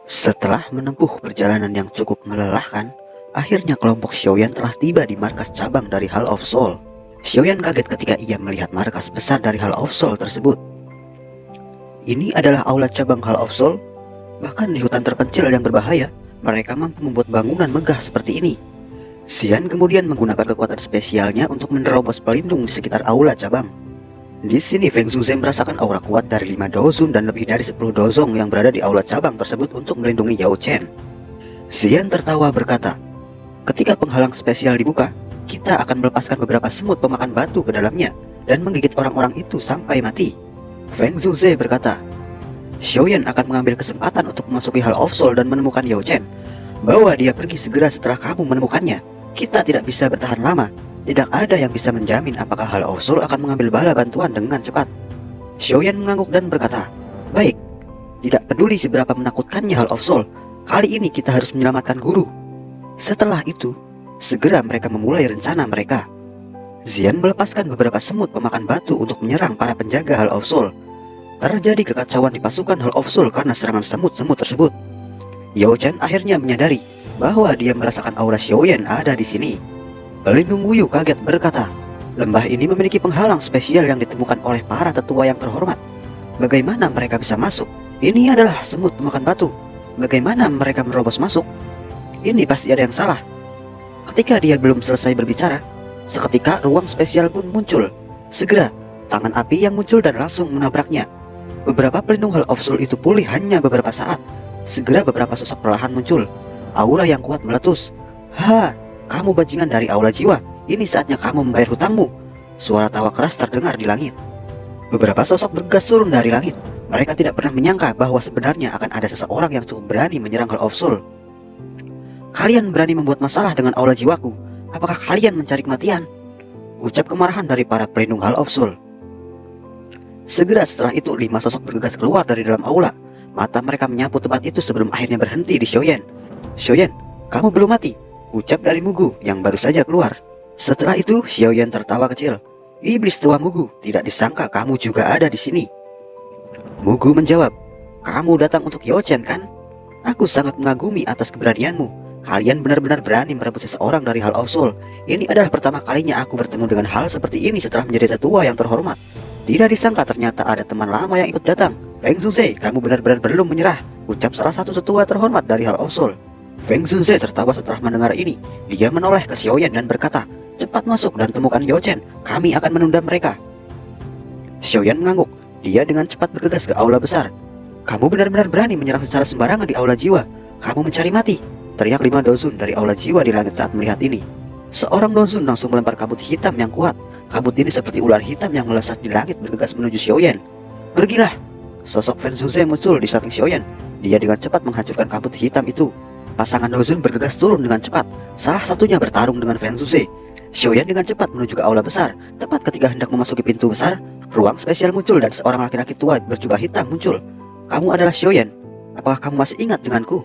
Setelah menempuh perjalanan yang cukup melelahkan, akhirnya kelompok Xiaoyan telah tiba di markas cabang dari Hall of Soul. Xiaoyan kaget ketika ia melihat markas besar dari Hall of Soul tersebut. Ini adalah aula cabang Hall of Soul. Bahkan di hutan terpencil yang berbahaya, mereka mampu membuat bangunan megah seperti ini. Xian kemudian menggunakan kekuatan spesialnya untuk menerobos pelindung di sekitar aula cabang. Di sini Feng Zhuze merasakan aura kuat dari 5 dozun dan lebih dari 10 dozong yang berada di aula cabang tersebut untuk melindungi Yao Chen. Xian tertawa berkata, "Ketika penghalang spesial dibuka, kita akan melepaskan beberapa semut pemakan batu ke dalamnya dan menggigit orang-orang itu sampai mati." Feng Zhuze berkata, "Xiaoyan akan mengambil kesempatan untuk memasuki Hall of Soul dan menemukan Yao Chen. Bawa dia pergi segera setelah kamu menemukannya. Kita tidak bisa bertahan lama. Tidak ada yang bisa menjamin apakah Hall of Soul akan mengambil bala bantuan dengan cepat." Xiaoyan mengangguk dan berkata, "Baik, tidak peduli seberapa menakutkannya Hall of Soul, kali ini kita harus menyelamatkan guru." Setelah itu, segera mereka memulai rencana mereka. Xian melepaskan beberapa semut pemakan batu untuk menyerang para penjaga Hall of Soul. Terjadi kekacauan di pasukan Hall of Soul karena serangan semut-semut tersebut. Yao Chen akhirnya menyadari bahwa dia merasakan aura Xiaoyan ada di sini. Pelindung Wuyu kaget berkata, "Lembah ini memiliki penghalang spesial yang ditemukan oleh para tetua yang terhormat. Bagaimana mereka bisa masuk? Ini adalah semut pemakan batu. Bagaimana mereka menerobos masuk? Ini pasti ada yang salah." Ketika dia belum selesai berbicara, seketika ruang spesial pun muncul. Segera, tangan api yang muncul dan langsung menabraknya. Beberapa pelindung Hall of Soul itu pulih hanya beberapa saat. Segera beberapa sosok perlahan muncul. Aura yang kuat meletus. "Ha! Kamu bajingan dari aula jiwa, ini saatnya kamu membayar hutangmu." Suara tawa keras terdengar di langit. Beberapa sosok bergegas turun dari langit. Mereka tidak pernah menyangka bahwa sebenarnya akan ada seseorang yang cukup berani menyerang Hall of Soul. "Kalian berani membuat masalah dengan aula jiwaku. Apakah kalian mencari kematian?" ucap kemarahan dari para pelindung Hall of Soul. Segera setelah itu 5 sosok bergegas keluar dari dalam aula. Mata mereka menyapu tempat itu sebelum akhirnya berhenti di Xiaoyan. "Xiaoyan, kamu belum mati," ucap dari Mugu yang baru saja keluar. Setelah itu Xiaoyan tertawa kecil. "Iblis tua Mugu, tidak disangka kamu juga ada di sini." Mugu menjawab, "Kamu datang untuk Yao Chen kan? Aku sangat mengagumi atas keberanianmu. Kalian benar-benar berani merebut seseorang dari Hall of Soul. Ini adalah pertama kalinya aku bertemu dengan hal seperti ini setelah menjadi tetua yang terhormat. Tidak disangka ternyata ada teman lama yang ikut datang. Feng Zhuze, kamu benar-benar belum menyerah," ucap salah satu tetua terhormat dari Hall of Soul. Feng Zhuze tertawa setelah mendengar ini. Dia menoleh ke Xiaoyan dan berkata, "Cepat masuk dan temukan Yao Chen. Kami akan menunda mereka." Xiaoyan mengangguk. Dia dengan cepat bergegas ke aula besar. "Kamu benar-benar berani menyerang secara sembarangan di aula jiwa. Kamu mencari mati," teriak 5 dozun dari aula jiwa di langit saat melihat ini. Seorang dozun langsung melempar kabut hitam yang kuat. Kabut ini seperti ular hitam yang melesat di langit bergegas menuju Xiaoyan. "Pergilah!" Sosok Feng Zhuze muncul di samping Xiaoyan. Dia dengan cepat menghancurkan kabut hitam itu. Pasangan dozun bergegas turun dengan cepat. Salah satunya bertarung dengan Feng Zhuze. Xiaoyan dengan cepat menuju ke aula besar. Tepat ketika hendak memasuki pintu besar, ruang spesial muncul dan seorang laki-laki tua berjubah hitam muncul. "Kamu adalah Xiaoyan. Apakah kamu masih ingat denganku?"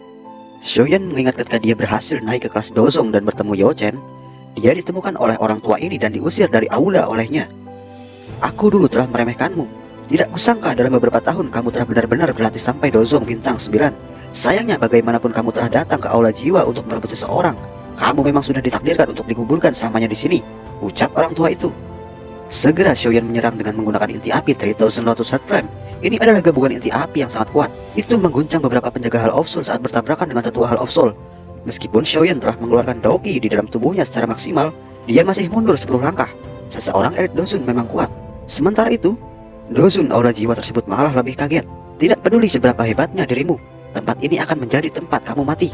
Xiaoyan mengingat ketika dia berhasil naik ke kelas dozong dan bertemu Yao Chen. Dia ditemukan oleh orang tua ini dan diusir dari aula olehnya. "Aku dulu telah meremehkanmu. Tidak kusangka dalam beberapa tahun kamu telah benar-benar berlatih sampai dozong bintang 9. Sayangnya bagaimanapun kamu telah datang ke aula jiwa untuk merebut seseorang. Kamu memang sudah ditakdirkan untuk dikuburkan selamanya di sini," ucap orang tua itu. Segera Xiaoyan menyerang dengan menggunakan inti api 3000 Lotus Heart Flame. Ini adalah gabungan inti api yang sangat kuat. Itu mengguncang beberapa penjaga Hall of Soul saat bertabrakan dengan tetua Hall of Soul. Meskipun Xiaoyan telah mengeluarkan Doqi di dalam tubuhnya secara maksimal, dia masih mundur 10 langkah. Seseorang elit dozun memang kuat. Sementara itu, dozun aura jiwa tersebut malah lebih kaget. "Tidak peduli seberapa hebatnya dirimu, tempat ini akan menjadi tempat kamu mati."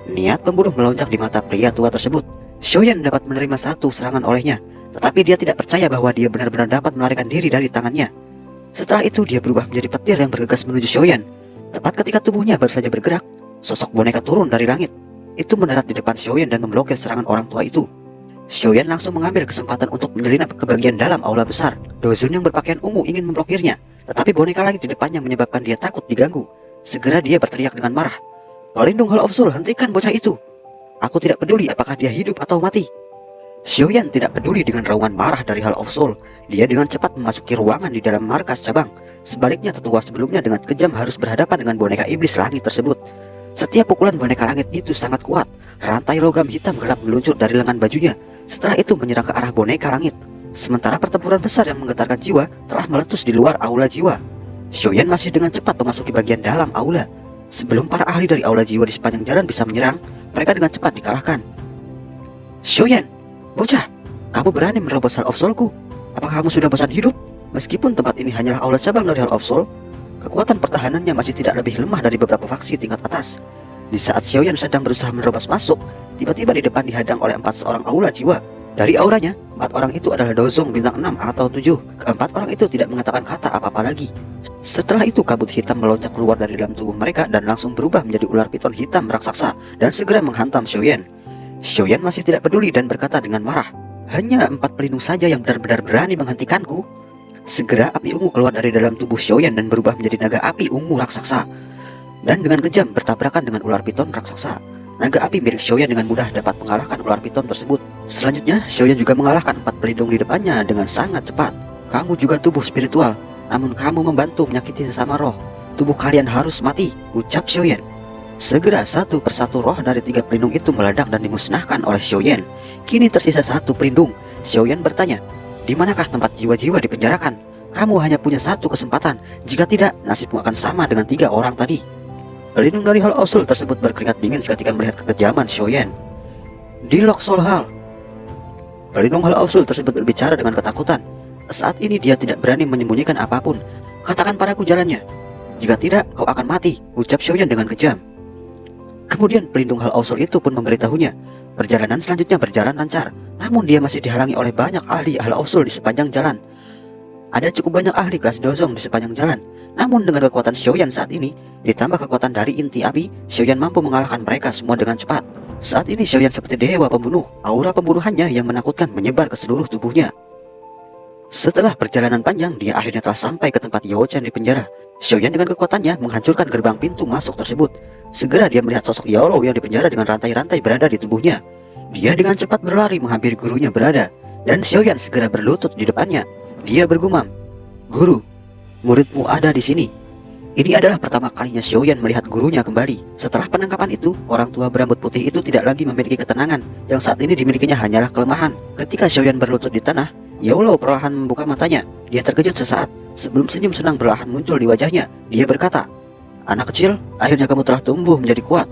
Niat pembunuh melonjak di mata pria tua tersebut. Xiaoyan dapat menerima satu serangan olehnya, tetapi dia tidak percaya bahwa dia benar-benar dapat melarikan diri dari tangannya. Setelah itu dia berubah menjadi petir yang bergegas menuju Xiaoyan. Tepat ketika tubuhnya baru saja bergerak, sosok boneka turun dari langit. Itu mendarat di depan Xiaoyan dan memblokir serangan orang tua itu. Xiaoyan langsung mengambil kesempatan untuk menyelinap ke bagian dalam aula besar. Dozun yang berpakaian ungu ingin memblokirnya, tetapi boneka langit di depannya menyebabkan dia takut diganggu. Segera dia berteriak dengan marah, "Pelindung Hall of Soul, hentikan bocah itu. Aku tidak peduli apakah dia hidup atau mati." Xiaoyan tidak peduli dengan raungan marah dari Hall of Soul. Dia dengan cepat memasuki ruangan di dalam markas cabang. Sebaliknya tetua sebelumnya dengan kejam harus berhadapan dengan boneka iblis langit tersebut. Setiap pukulan boneka langit itu sangat kuat. Rantai logam hitam gelap meluncur dari lengan bajunya. Setelah itu menyerang ke arah boneka langit. Sementara pertempuran besar yang menggetarkan jiwa telah meletus di luar aula jiwa. Xiaoyan masih dengan cepat memasuki bagian dalam aula. Sebelum para ahli dari aula jiwa di sepanjang jalan bisa menyerang, mereka dengan cepat dikalahkan. Xiaoyan, bocah, kamu berani menerobos Hall of Soul-ku? Apakah kamu sudah bosan hidup? Meskipun tempat ini hanyalah aula cabang dari Hall of Soul, kekuatan pertahanannya masih tidak lebih lemah dari beberapa faksi tingkat atas. Di saat Xiaoyan sedang berusaha menerobos masuk, tiba-tiba di depan dihadang oleh 4 seorang aula jiwa. Dari auranya, 4 orang itu adalah Dozong bintang 6 atau 7. Keempat orang itu tidak mengatakan kata apa-apa lagi. Setelah itu kabut hitam melonjak keluar dari dalam tubuh mereka dan langsung berubah menjadi ular piton hitam raksasa dan segera menghantam Xiaoyan. Xiaoyan masih tidak peduli dan berkata dengan marah, "Hanya 4 pelindung saja yang benar-benar berani menghentikanku." Segera api ungu keluar dari dalam tubuh Xiaoyan dan berubah menjadi naga api ungu raksasa. Dan dengan kejam bertabrakan dengan ular piton raksasa. Naga api milik Xiaoyan dengan mudah dapat mengalahkan ular piton tersebut. Selanjutnya, Xiaoyan juga mengalahkan 4 pelindung di depannya dengan sangat cepat. "Kamu juga tubuh spiritual, namun kamu membantu menyakiti sesama roh. Tubuh kalian harus mati," ucap Xiaoyan. Segera satu persatu roh dari 3 pelindung itu meledak dan dimusnahkan oleh Xiaoyan. Kini tersisa 1 pelindung. Xiaoyan bertanya, "Di manakah tempat jiwa-jiwa dipenjarakan? Kamu hanya punya 1 kesempatan. Jika tidak, nasibmu akan sama dengan 3 orang tadi." Pelindung dari Hall of Soul tersebut berkeringat dingin ketika melihat kekejaman Xiaoyan. Di Luxol Hall, pelindung Hall of Soul tersebut berbicara dengan ketakutan. Saat ini dia tidak berani menyembunyikan apapun. "Katakan padaku jalannya. Jika tidak, kau akan mati," ucap Xiaoyan dengan kejam. Kemudian pelindung Hall of Soul itu pun memberitahunya. Perjalanan selanjutnya berjalan lancar, namun dia masih dihalangi oleh banyak ahli Hall of Soul di sepanjang jalan. Ada cukup banyak ahli kelas Dozong di sepanjang jalan. Namun dengan kekuatan Xiaoyan saat ini, ditambah kekuatan dari inti api, Xiaoyan mampu mengalahkan mereka semua dengan cepat. Saat ini Xiaoyan seperti dewa pembunuh. Aura pembunuhannya yang menakutkan menyebar ke seluruh tubuhnya. Setelah perjalanan panjang, dia akhirnya telah sampai ke tempat Yao Chen di penjara. Xiaoyan dengan kekuatannya menghancurkan gerbang pintu masuk tersebut. Segera dia melihat sosok Yao Lo yang dipenjara dengan rantai-rantai berada di tubuhnya. Dia dengan cepat berlari menghampiri gurunya berada, dan Xiaoyan segera berlutut di depannya. Dia bergumam, "Guru, muridmu ada di sini." Ini adalah pertama kalinya Xiaoyan melihat gurunya kembali. Setelah penangkapan itu, orang tua berambut putih itu tidak lagi memiliki ketenangan. Yang saat ini dimilikinya hanyalah kelemahan. Ketika Xiaoyan berlutut di tanah, Yao Lo perlahan membuka matanya. Dia terkejut sesaat. Sebelum senyum senang perlahan muncul di wajahnya, dia berkata, "Anak kecil, akhirnya kamu telah tumbuh menjadi kuat."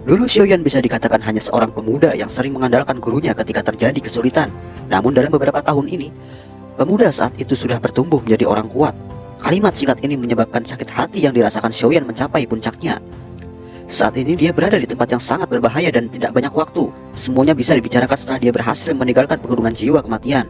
Dulu Xiaoyan bisa dikatakan hanya seorang pemuda yang sering mengandalkan gurunya ketika terjadi kesulitan. Namun dalam beberapa tahun ini, pemuda saat itu sudah bertumbuh menjadi orang kuat. Kalimat singkat ini menyebabkan sakit hati yang dirasakan Xiaoyan mencapai puncaknya. Saat ini dia berada di tempat yang sangat berbahaya dan tidak banyak waktu. Semuanya bisa dibicarakan setelah dia berhasil meninggalkan pegunungan jiwa kematian.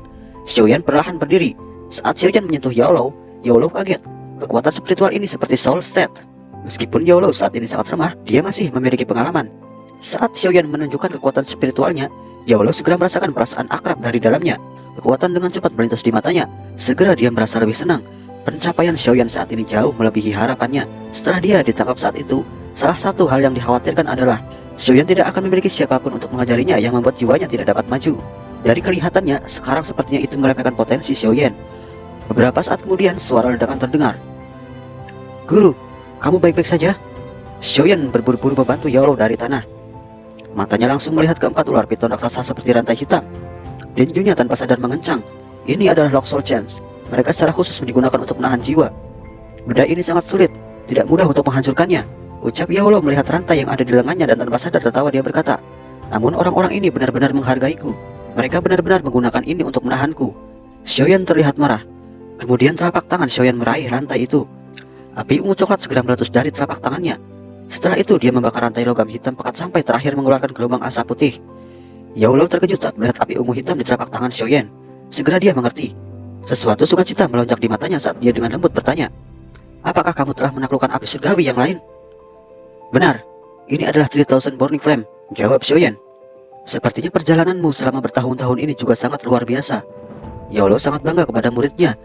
Xiaoyan perlahan berdiri. Saat Xiaoyan menyentuh Yao Lo kaget. Kekuatan spiritual ini seperti Soul State. Meskipun Yao Lo saat ini sangat remah, dia masih memiliki pengalaman. Saat Xiaoyan menunjukkan kekuatan spiritualnya, Yao Lo segera merasakan perasaan akrab dari dalamnya. Kekuatan dengan cepat melintas di matanya. Segera dia merasa lebih senang. Pencapaian Xiaoyan saat ini jauh melebihi harapannya. Setelah dia ditangkap saat itu, salah satu hal yang dikhawatirkan adalah Xiaoyan tidak akan memiliki siapapun untuk mengajarinya yang membuat jiwanya tidak dapat maju. Dari kelihatannya, sekarang sepertinya itu meremehkan potensi Xiaoyan. Beberapa saat kemudian, suara ledakan terdengar. "Guru, kamu baik-baik saja?" Xiaoyan berburu-buru membantu Yao Lo dari tanah. Matanya langsung melihat keempat ular piton raksasa seperti rantai hitam. Tinjunya tanpa sadar mengencang. Ini adalah Luxol Chance. Mereka secara khusus digunakan untuk menahan jiwa. Benda ini sangat sulit, tidak mudah untuk menghancurkannya, ucap Yao Lo melihat rantai yang ada di lengannya dan tanpa sadar tertawa dia berkata, "Namun orang-orang ini benar-benar menghargaiku. Mereka benar-benar menggunakan ini untuk menahanku." Xiaoyan terlihat marah. Kemudian telapak tangan Xiaoyan meraih rantai itu. Api ungu coklat segera meletus dari telapak tangannya. Setelah itu dia membakar rantai logam hitam pekat sampai terakhir mengeluarkan gelombang asap putih. Yao Lo terkejut saat melihat api ungu hitam di telapak tangan Xiaoyan. Segera dia mengerti. Sesuatu sukacita melonjak di matanya saat dia dengan lembut bertanya, "Apakah kamu telah menaklukkan api surgawi yang lain?" "Benar, ini adalah 3000 Burning Flame," jawab Xiaoyan. "Sepertinya perjalananmu selama bertahun-tahun ini juga sangat luar biasa." Yao Lo sangat bangga kepada muridnya.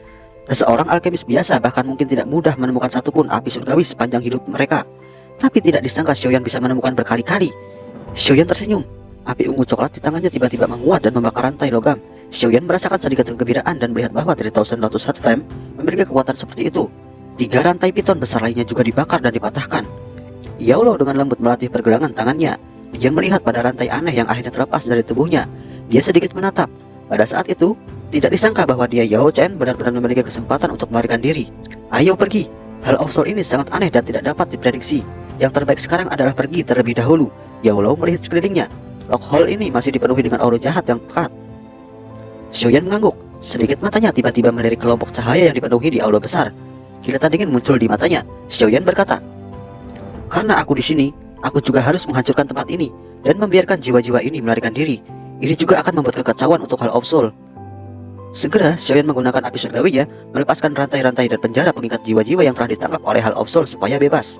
Seorang alkemis biasa bahkan mungkin tidak mudah menemukan satupun api surgawi sepanjang hidup mereka. Tapi tidak disangka Xiaoyan bisa menemukan berkali-kali. Xiaoyan tersenyum. Api ungu coklat di tangannya tiba-tiba menguat dan membakar rantai logam. Xiaoyan merasakan sedikit kegembiraan dan melihat bahwa 3000 Lotus Heart Flame memiliki kekuatan seperti itu. 3 rantai piton besar lainnya juga dibakar dan dipatahkan. Yao Lao dengan lembut melatih pergelangan tangannya. Dia melihat pada rantai aneh yang akhirnya terlepas dari tubuhnya. Dia sedikit menatap. Pada saat itu, tidak disangka bahwa dia Yao Chen benar-benar memiliki kesempatan untuk melarikan diri. Ayo pergi. Hal of Soul ini sangat aneh dan tidak dapat diprediksi. Yang terbaik sekarang adalah pergi terlebih dahulu. Yao Lao melihat sekelilingnya. Lock hole ini masih dipenuhi dengan aura jahat yang pekat. Xiaoyan mengangguk. Sedikit matanya tiba-tiba melirik kelompok cahaya yang dipenuhi di aula besar. Kilatan dingin muncul di matanya. Xiaoyan berkata, "Karena aku di sini, aku juga harus menghancurkan tempat ini dan membiarkan jiwa-jiwa ini melarikan diri. Ini juga akan membuat kekacauan untuk Hall of Soul." Segera, Xiaoyan menggunakan api surgawinya melepaskan rantai-rantai dan penjara pengikat jiwa-jiwa yang telah ditangkap oleh Hall of Soul supaya bebas.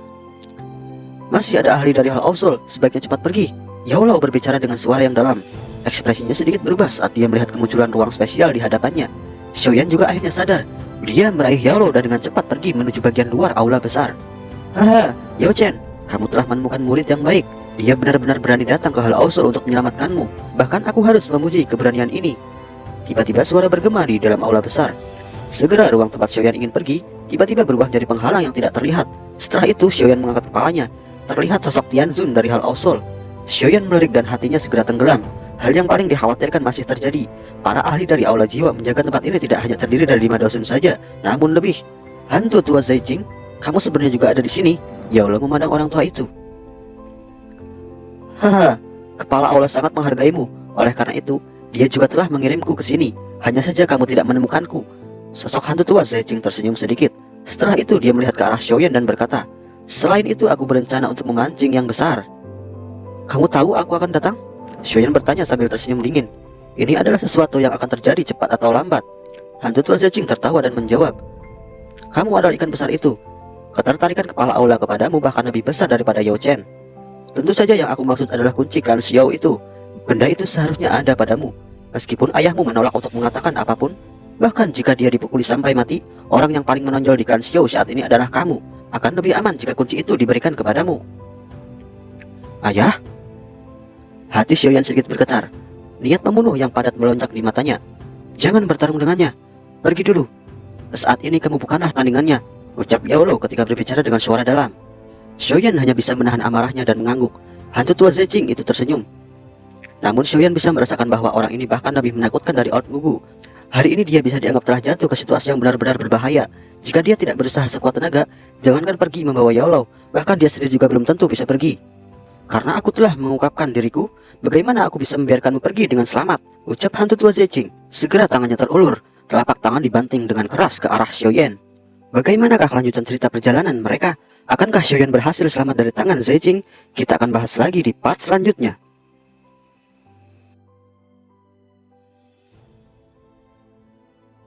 "Masih ada ahli dari Hall of Soul, sebaiknya cepat pergi." Yao Lao berbicara dengan suara yang dalam. Ekspresinya sedikit berubah saat dia melihat kemunculan ruang spesial di hadapannya. Xiaoyan juga akhirnya sadar. Dia meraih Yao Lao dan dengan cepat pergi menuju bagian luar aula besar. "Haha, Yao Chen, kamu telah menemukan murid yang baik. Dia benar-benar berani datang ke Hall of Soul untuk menyelamatkanmu. Bahkan aku harus memuji keberanian ini." Tiba-tiba suara bergema di dalam aula besar. Segera ruang tempat Xiaoyan ingin pergi tiba-tiba berubah jadi penghalang yang tidak terlihat. Setelah itu Xiaoyan mengangkat kepalanya. Terlihat sosok Tianzun dari Hall of Soul. Xiaoyan melirik dan hatinya segera tenggelam. Hal yang paling dikhawatirkan masih terjadi. Para ahli dari aula jiwa menjaga tempat ini tidak hanya terdiri dari 5 dosen saja, namun lebih. "Hantu tua Zaijing, kamu sebenarnya juga ada di sini." Yao Lao memandang orang tua itu. "Haha, kepala aula sangat menghargaimu. Oleh karena itu, dia juga telah mengirimku ke sini. Hanya saja kamu tidak menemukanku." Sosok hantu tua Zaijing tersenyum sedikit. Setelah itu dia melihat ke arah Xiaoyan dan berkata, "Selain itu aku berencana untuk memancing yang besar." "Kamu tahu aku akan datang?" Xiaoyan bertanya sambil tersenyum dingin. Ini adalah sesuatu yang akan terjadi cepat atau lambat. Hantu tua Zaijing tertawa dan menjawab, "Kamu adalah ikan besar itu. Ketertarikan kepala aula kepadamu bahkan lebih besar daripada Yao Chen. Tentu saja yang aku maksud adalah kunci klan Xiao itu. Benda itu seharusnya ada padamu. Meskipun ayahmu menolak untuk mengatakan apapun, bahkan jika dia dipukuli sampai mati, orang yang paling menonjol di klan Xiao saat ini adalah kamu. Akan lebih aman jika kunci itu diberikan kepadamu." "Ayah?" Hati Xiaoyan sedikit bergetar. Niat membunuh yang padat melonjak di matanya. "Jangan bertarung dengannya. Pergi dulu. Saat ini kamu bukanlah tandingannya," ucap Yao Lao ketika berbicara dengan suara dalam. Xiaoyan hanya bisa menahan amarahnya dan mengangguk. Hantu tua Zaijing itu tersenyum. Namun Xiaoyan bisa merasakan bahwa orang ini bahkan lebih menakutkan dari Old Mugu. Hari ini dia bisa dianggap telah jatuh ke situasi yang benar-benar berbahaya. Jika dia tidak berusaha sekuat tenaga, jangankan pergi membawa Yao Lao, bahkan dia sendiri juga belum tentu bisa pergi. "Karena aku telah mengungkapkan diriku, bagaimana aku bisa membiarkanmu pergi dengan selamat?" ucap hantu tua Zaijing. Segera tangannya terulur. Telapak tangan dibanting dengan keras ke arah Xiaoyan. Bagaimanakah kelanjutan cerita perjalanan mereka? Akankah Xiaoyan berhasil selamat dari tangan Zaijing? Kita akan bahas lagi di part selanjutnya.